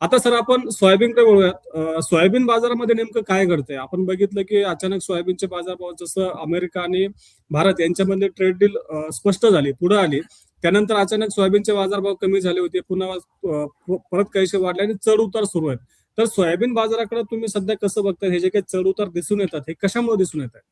आता सर आपण सोयाबीनकडे वळूयात. सोयाबीन बाजारामध्ये नेमकं काय घडतंय? आपण बघितलं की अचानक सोयाबीनचे बाजारभाव जसं अमेरिका आणि भारत यांच्यामधले ट्रेड डील स्पष्ट झाली, पुढे आली. त्यानंतर अचानक सोयाबीनचे बाजारभाव कमी झाले होते. पुन्हा परत काहीसे वाढले आणि चढ उतार सुरू आहेत. तर सोयाबीन बाजाराकडे तुम्ही सध्या कसं बघताय? हे जे काही चढ उतार दिसून येतात, हे कशामुळे दिसून येत आहे?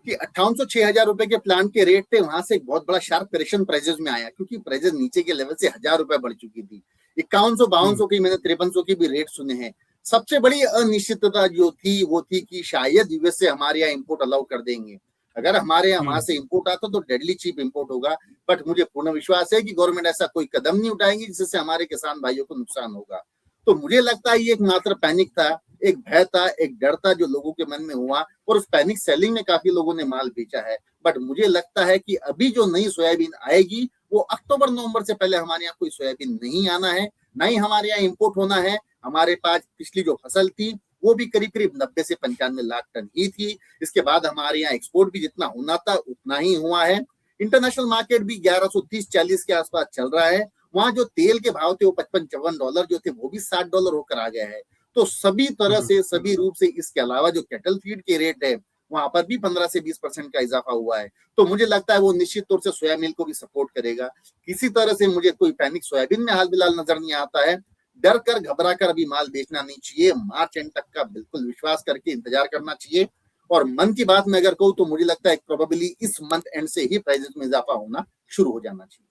कि 5800-6000 रुपए के प्लांट के रेट थे, वहां से एक बहुत बड़ा शार्प करेक्शन प्राइजेस में आया, क्योंकि प्राइजेस नीचे के लेवल से 1000 रुपए बढ़ चुकी थी। 5100-5200 की, मैंने 5300 की भी रेट सुने हैं। सबसे बड़ी अनिश्चितता जो थी वो थी कि शायद यूएस से हमारे यहाँ इंपोर्ट अलाउ कर देंगे। अगर हमारे यहाँ वहां से इंपोर्ट आता तो डेडली चीप इंपोर्ट होगा, बट मुझे पूर्ण विश्वास है कि गवर्नमेंट ऐसा कोई कदम नहीं उठाएगी जिससे हमारे किसान भाइयों को नुकसान होगा। तो मुझे लगता है ये एक मात्र पैनिक था, एक भय था, एक डर था जो लोगों के मन में हुआ, और उस पैनिक सेलिंग में काफी लोगों ने माल बेचा है। बट मुझे लगता है कि अभी जो नई सोयाबीन आएगी वो अक्टूबर नवंबर से पहले हमारे यहाँ कोई सोयाबीन नहीं आना है, ना ही हमारे यहाँ इंपोर्ट होना है। हमारे पास पिछली जो फसल थी वो भी करीब करीब 90 से 95 लाख टन ही थी। इसके बाद हमारे यहाँ एक्सपोर्ट भी जितना होना था उतना ही हुआ है। इंटरनेशनल मार्केट भी 1130-40 के आसपास चल रहा है। वहां जो तेल के भाव थे वो $55-54 जो थे वो भी $60 होकर आ गए हैं। तो सभी तरह से, सभी रूप से, इसके अलावा जो कैटल फीड के रेट है वहां पर भी 15 से 20% का इजाफा हुआ है। तो मुझे लगता है वो निश्चित तौर से सोया मिल को भी सपोर्ट करेगा। किसी तरह से मुझे कोई पैनिक सोयाबीन में हाल फिलहाल नजर नहीं आता है। डर कर, घबरा कर अभी माल बेचना नहीं चाहिए। मार्च एंड तक का बिल्कुल विश्वास करके इंतजार करना चाहिए। और मन की बात में अगर कहूँ तो मुझे लगता है प्रोबेबली इस मंथ एंड से ही प्राइसेस में इजाफा होना शुरू हो जाना चाहिए।